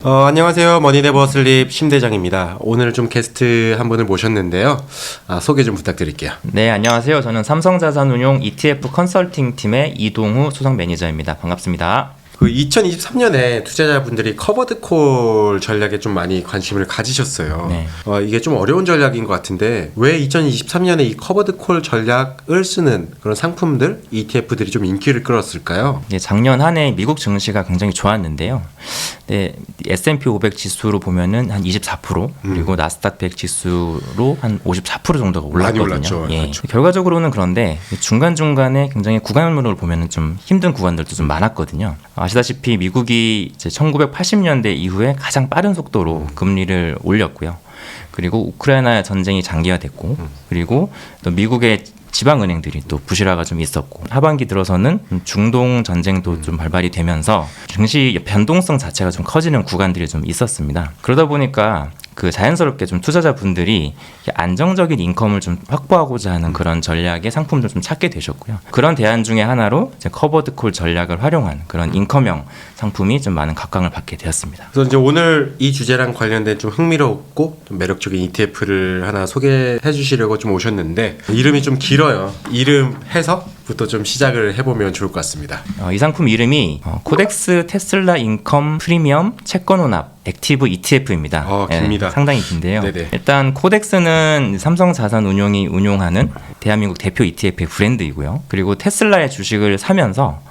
안녕하세요. 머니네버 슬립 심대장입니다. 오늘 좀 게스트 한 분을 모셨는데요. 소개 좀 부탁드릴게요. 네, 안녕하세요. 저는 삼성자산운용 ETF 컨설팅 팀의 이동우 수석 매니저입니다. 반갑습니다. 2023년에 투자자분들이 커버드콜 전략에 좀 많이 관심을 가지셨어요. 네. 이게 좀 어려운 전략인 것 같은데 왜 2023년에 이 커버드콜 전략을 쓰는 그런 상품들, ETF들이 좀 인기를 끌었을까요? 네, 작년 한 해 미국 증시가 굉장히 좋았는데요. 네, S&P 500 지수로 보면은 한 24% 그리고 나스닥 100 지수로 한 54% 정도가 올랐거든요. 많이 올랐죠. 예. 그렇죠. 결과적으로는 그런데 중간중간에 굉장히 구간으로 보면은 좀 힘든 구간들도 좀 많았거든요. 아시다시피 미국이 이제 1980년대 이후에 가장 빠른 속도로 금리를 올렸고요. 그리고 우크라이나 전쟁이 장기화됐고 그리고 또 미국의 지방은행들이 또 부실화가 좀 있었고 하반기 들어서는 중동 전쟁도 좀 발발이 되면서 증시 변동성 자체가 좀 커지는 구간들이 좀 있었습니다. 그러다 보니까 자연스럽게 좀 투자자분들이 안정적인 인컴을 좀 확보하고자 하는 그런 전략의 상품들 좀 찾게 되셨고요. 그런 대안 중에 하나로 이제 커버드콜 전략을 활용한 그런 인컴형 상품이 좀 많은 각광을 받게 되었습니다. 그래서 이제 오늘 이 주제랑 관련된 좀 흥미롭고 좀 매력적인 ETF를 하나 소개해 주시려고 좀 오셨는데 이름이 좀 길어요. 이름 해석부터 좀 시작을 해보면 좋을 것 같습니다. 이 상품 이름이 코덱스 테슬라 인컴 프리미엄 채권 혼합 액티브 ETF입니다. 깁니다. 상당히 긴데요. 네네. 일단 코덱스는 삼성자산운용이 운용하는 대한민국 대표 ETF의 브랜드이고요. 그리고 테슬라의 주식을 사면서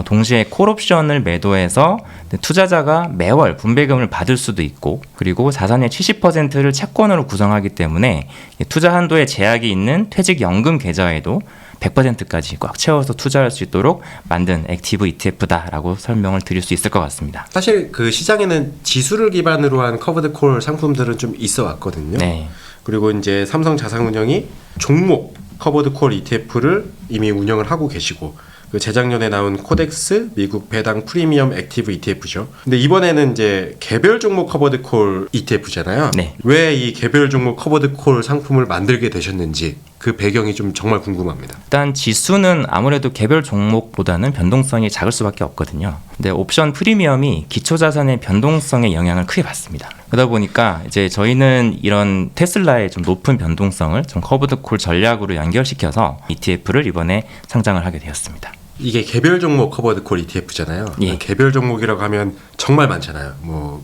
동시에 콜옵션을 매도해서 투자자가 매월 분배금을 받을 수도 있고 그리고 자산의 70%를 채권으로 구성하기 때문에 투자 한도에 제약이 있는 퇴직연금 계좌에도 100%까지 꽉 채워서 투자할 수 있도록 만든 액티브 ETF다라고 설명을 드릴 수 있을 것 같습니다. 사실 시장에는 지수를 기반으로 한 커버드콜 상품들은 좀 있어 왔거든요. 네. 그리고 이제 삼성자산운용이 종목 커버드콜 ETF를 이미 운영을 하고 계시고 재작년에 나온 코덱스 미국 배당 프리미엄 액티브 ETF죠. 근데 이번에는 이제 개별 종목 커버드콜 ETF잖아요. 네. 왜 이 개별 종목 커버드콜 상품을 만들게 되셨는지 그 배경이 좀 정말 궁금합니다. 일단 지수는 아무래도 개별 종목보다는 변동성이 작을 수밖에 없거든요. 근데 옵션 프리미엄이 기초자산의 변동성에 영향을 크게 받습니다. 그러다 보니까 이제 저희는 이런 테슬라의 좀 높은 변동성을 좀 커버드콜 전략으로 연결시켜서 ETF를 이번에 상장을 하게 되었습니다. 이게 개별 종목 커버드콜 ETF잖아요. 예. 개별 종목이라고 하면 정말 많잖아요.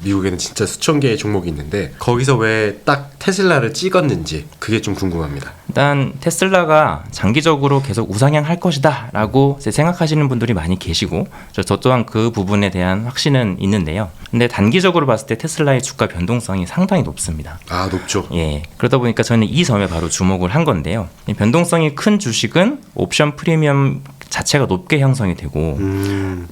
미국에는 진짜 수천 개의 종목이 있는데 거기서 왜 딱 테슬라를 찍었는지 그게 좀 궁금합니다. 일단 테슬라가 장기적으로 계속 우상향할 것이다 라고 생각하시는 분들이 많이 계시고 저 또한 그 부분에 대한 확신은 있는데요. 근데 단기적으로 봤을 때 테슬라의 주가 변동성이 상당히 높습니다. 높죠. 예, 그러다 보니까 저는 이 점에 바로 주목을 한 건데요. 이 변동성이 큰 주식은 옵션 프리미엄 자체가 높게 형성이 되고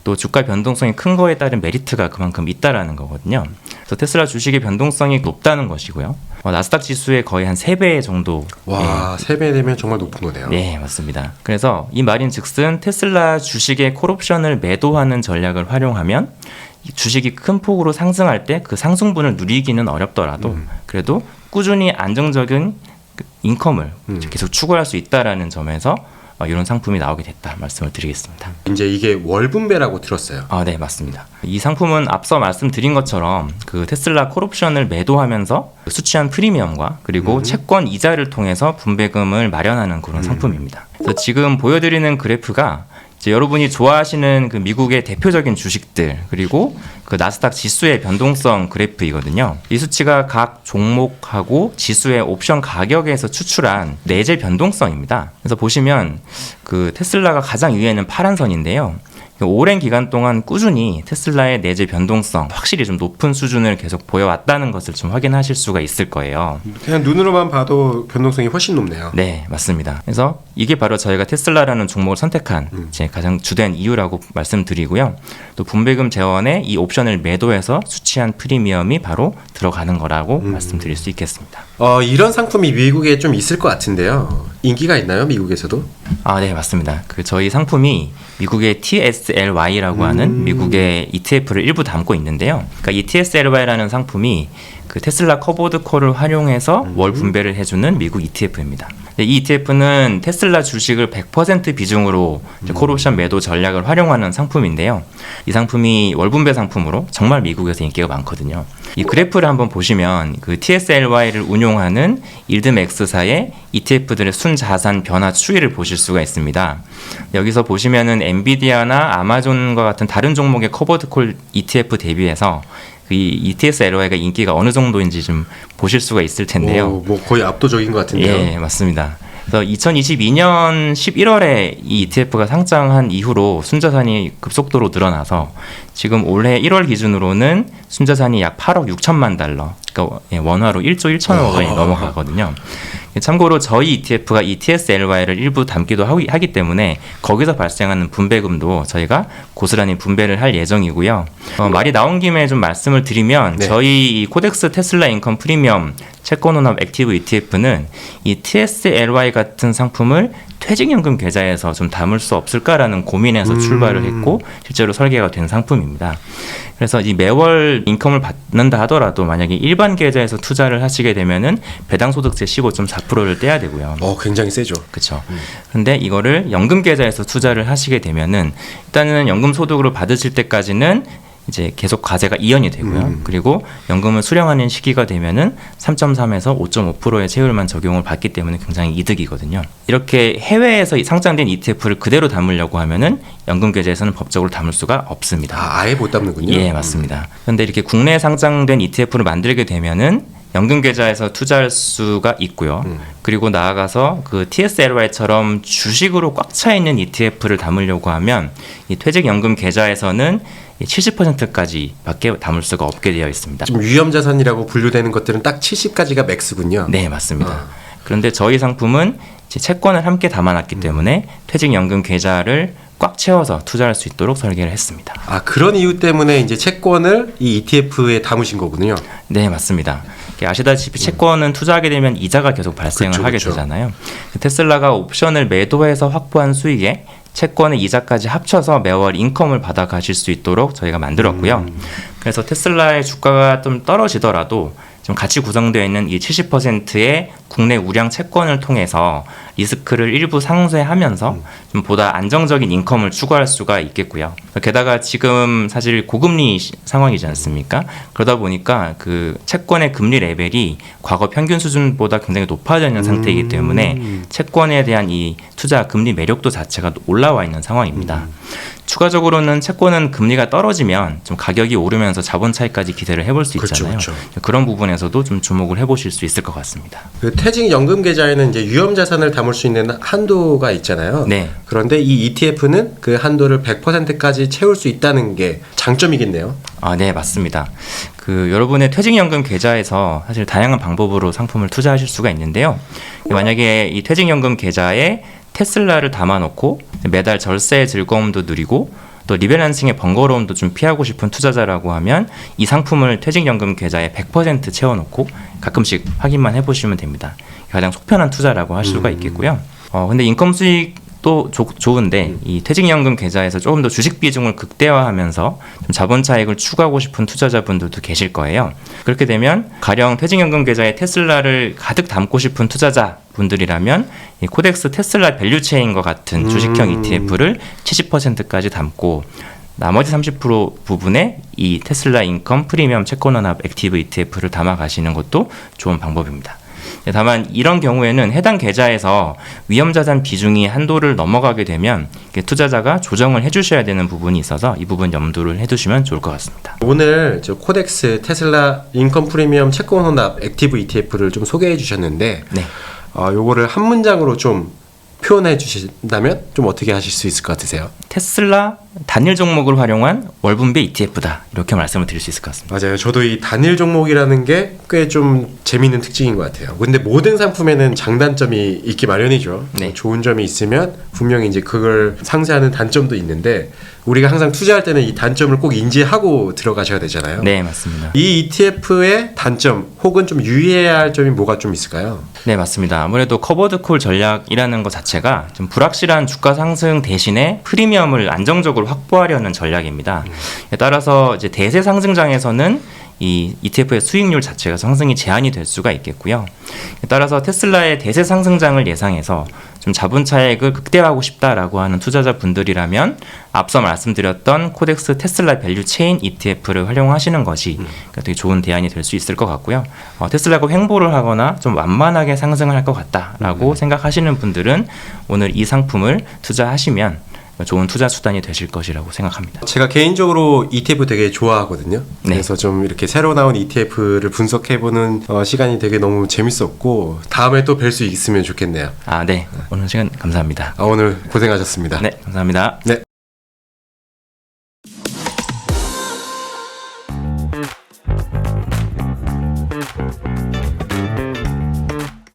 또 주가 변동성이 큰 거에 따른 메리트가 그만큼 있다라는 거거든요. 그래서 테슬라 주식의 변동성이 높다는 것이고요. 나스닥 지수의 거의 한 3배 정도. 와, 3배 되면 정말 높은 거네요. 네, 맞습니다. 그래서 이 말인즉슨 테슬라 주식의 콜옵션을 매도하는 전략을 활용하면 주식이 큰 폭으로 상승할 때 그 상승분을 누리기는 어렵더라도 그래도 꾸준히 안정적인 인컴을 계속 추구할 수 있다라는 점에서 이런 상품이 나오게 됐다 말씀을 드리겠습니다. 이제 이게 월분배라고 들었어요. 네, 맞습니다. 이 상품은 앞서 말씀드린 것처럼 테슬라 콜옵션을 매도하면서 수취한 프리미엄과 그리고 채권 이자를 통해서 분배금을 마련하는 그런 상품입니다. 그래서 지금 보여드리는 그래프가 이제 여러분이 좋아하시는 미국의 대표적인 주식들 그리고 나스닥 지수의 변동성 그래프이거든요. 이 수치가 각 종목하고 지수의 옵션 가격에서 추출한 내재 변동성입니다. 그래서 보시면 테슬라가 가장 위에는 파란 선인데요. 오랜 기간 동안 꾸준히 테슬라의 내재 변동성 확실히 좀 높은 수준을 계속 보여왔다는 것을 좀 확인하실 수가 있을 거예요. 그냥 눈으로만 봐도 변동성이 훨씬 높네요. 네, 맞습니다. 그래서 이게 바로 저희가 테슬라라는 종목을 선택한 제 가장 주된 이유라고 말씀드리고요. 또 분배금 재원에 이 옵션을 매도해서 수취한 프리미엄이 바로 들어가는 거라고 말씀드릴 수 있겠습니다. 이런 상품이 미국에 좀 있을 것 같은데요. 인기가 있나요, 미국에서도? 네, 맞습니다. 저희 상품이 미국의 TSLY라고 하는 미국의 ETF를 일부 담고 있는데요. 그러니까 이 TSLY라는 상품이 그 테슬라 커버드 콜을 활용해서 월 분배를 해주는 미국 ETF입니다. 이 ETF는 테슬라 주식을 100% 비중으로 콜옵션 매도 전략을 활용하는 상품인데요. 이 상품이 월 분배 상품으로 정말 미국에서 인기가 많거든요. 이 그래프를 한번 보시면 그 TSLY를 운용하는 일드맥스사의 ETF들의 순자산 변화 추이를 보실 수가 있습니다. 여기서 보시면은 엔비디아나 아마존과 같은 다른 종목의 커버드 콜 ETF 대비해서 이 ETSLY가 인기가 어느 정도인지 좀 보실 수가 있을 텐데요. 뭐 거의 압도적인 것 같은데요. 예, 맞습니다. 그래서 2022년 11월에 이 ETF가 상장한 이후로 순자산이 급속도로 늘어나서 지금 올해 1월 기준으로는 순자산이 약 8억 6천만 달러, 그러니까 원화로 1조 1천억 원이 넘어가거든요. 참고로 저희 ETF가 이 TSLY를 일부 담기도 하기 때문에 거기서 발생하는 분배금도 저희가 고스란히 분배를 할 예정이고요. 말이 나온 김에 좀 말씀을 드리면 네. 저희 이 코덱스 테슬라 인컴 프리미엄 채권혼합 액티브 ETF는 이 TSLY 같은 상품을 퇴직연금 계좌에서 좀 담을 수 없을까라는 고민에서 출발을 했고 실제로 설계가 된 상품입니다. 그래서 이 매월 인컴을 받는다 하더라도 만약에 일반 계좌에서 투자를 하시게 되면은 배당소득세 15.4%를 떼야 되고요. 굉장히 세죠. 그렇죠. 근데 이거를 연금 계좌에서 투자를 하시게 되면은 일단은 연금 소득으로 받으실 때까지는 이제 계속 과세가 이연이 되고요. 그리고 연금을 수령하는 시기가 되면은 3.3에서 5.5%의 세율만 적용을 받기 때문에 굉장히 이득이거든요. 이렇게 해외에서 상장된 ETF를 그대로 담으려고 하면은 연금 계좌에서는 법적으로 담을 수가 없습니다. 아예 못 담는군요. 예, 맞습니다. 그런데 이렇게 국내에 상장된 ETF를 만들게 되면은 연금 계좌에서 투자할 수가 있고요. 그리고 나아가서 그 TSLY처럼 주식으로 꽉 차 있는 ETF를 담으려고 하면 이 퇴직연금 계좌에서는 70%까지 밖에 담을 수가 없게 되어 있습니다. 좀 위험자산이라고 분류되는 것들은 딱 70까지가 맥스군요. 네, 맞습니다. 그런데 저희 상품은 이제 채권을 함께 담아놨기 때문에 퇴직연금 계좌를 꽉 채워서 투자할 수 있도록 설계를 했습니다. 그런 이유 때문에 이제 채권을 이 ETF에 담으신 거군요. 네, 맞습니다. 아시다시피 채권은 투자하게 되면 이자가 계속 발생을 하게 되잖아요. 테슬라가 옵션을 매도해서 확보한 수익에 채권의 이자까지 합쳐서 매월 인컴을 받아 가실 수 있도록 저희가 만들었고요. 그래서 테슬라의 주가가 좀 떨어지더라도 좀 같이 구성되어 있는 이 70%의 국내 우량 채권을 통해서 리스크를 일부 상쇄하면서 좀 보다 안정적인 인컴을 추구할 수가 있겠고요. 게다가 지금 사실 고금리 상황이지 않습니까? 그러다 보니까 그 채권의 금리 레벨이 과거 평균 수준보다 굉장히 높아져 있는 상태이기 때문에 채권에 대한 이 투자 금리 매력도 자체가 올라와 있는 상황입니다. 추가적으로는 채권은 금리가 떨어지면 좀 가격이 오르면서 자본 차익까지 기대를 해볼 수 있잖아요. 그렇죠. 그런 부분에서도 좀 주목을 해보실 수 있을 것 같습니다. 그 퇴직연금 계좌에는 이제 위험자산을 담을 수 있는 한도가 있잖아요. 네. 그런데 이 ETF는 그 한도를 100%까지 채울 수 있다는 게 장점이겠네요. 네, 맞습니다. 그 여러분의 퇴직연금 계좌에서 사실 다양한 방법으로 상품을 투자하실 수가 있는데요. 만약에 이 퇴직연금 계좌에 테슬라를 담아놓고 매달 절세의 즐거움도 누리고 또 리밸런싱의 번거로움도 좀 피하고 싶은 투자자라고 하면 이 상품을 퇴직연금 계좌에 100% 채워놓고 가끔씩 확인만 해보시면 됩니다. 가장 속편한 투자라고 할 수가 있겠고요. 근데 인컴 수익도 좋은데 이 퇴직연금 계좌에서 조금 더 주식 비중을 극대화하면서 좀 자본 차익을 추구하고 싶은 투자자분들도 계실 거예요. 그렇게 되면 가령 퇴직연금 계좌에 테슬라를 가득 담고 싶은 투자자분들이라면 이 코덱스 테슬라 밸류체인과 같은 주식형 ETF를 70%까지 담고 나머지 30% 부분에 이 테슬라 인컴 프리미엄 채권원합 액티브 ETF를 담아 가시는 것도 좋은 방법입니다. 다만 이런 경우에는 해당 계좌에서 위험자산 비중이 한도를 넘어가게 되면 투자자가 조정을 해주셔야 되는 부분이 있어서 이 부분 염두를 해두시면 좋을 것 같습니다. 오늘 저 코덱스 테슬라 인컴 프리미엄 채권 혼합 액티브 ETF를 좀 소개해 주셨는데 네. 요거를 한 문장으로 좀 표현해 주신다면 좀 어떻게 하실 수 있을 것 같으세요? 테슬라 단일 종목을 활용한 월분배 ETF다 이렇게 말씀을 드릴 수 있을 것 같습니다. 맞아요. 저도 이 단일 종목이라는 게 꽤 좀 재미있는 특징인 것 같아요. 근데 모든 상품에는 장단점이 있기 마련이죠. 네. 좋은 점이 있으면 분명히 이제 그걸 상쇄하는 단점도 있는데 우리가 항상 투자할 때는 이 단점을 꼭 인지하고 들어가셔야 되잖아요. 네, 맞습니다. 이 ETF의 단점 혹은 좀 유의해야 할 점이 뭐가 좀 있을까요? 네, 맞습니다. 아무래도 커버드 콜 전략이라는 것 자체가 좀 불확실한 주가 상승 대신에 프리미엄을 안정적으로 확보하려는 전략입니다. 따라서 이제 대세 상승장에서는 이 ETF의 수익률 자체가 상승이 제한이 될 수가 있겠고요. 따라서 테슬라의 대세 상승장을 예상해서 좀 자본 차익을 극대화하고 싶다라고 하는 투자자 분들이라면 앞서 말씀드렸던 코덱스 테슬라 밸류 체인 ETF를 활용하시는 것이 되게 좋은 대안이 될 수 있을 것 같고요. 테슬라가 횡보를 하거나 좀 완만하게 상승을 할 것 같다라고 생각하시는 분들은 오늘 이 상품을 투자하시면 좋은 투자 수단이 되실 것이라고 생각합니다. 제가 개인적으로 ETF 되게 좋아하거든요. 네. 그래서 좀 이렇게 새로 나온 ETF를 분석해보는 시간이 되게 너무 재밌었고 다음에 또 뵐 수 있으면 좋겠네요. 네. 오늘 시간 감사합니다. 오늘 고생하셨습니다. 네, 감사합니다. 네.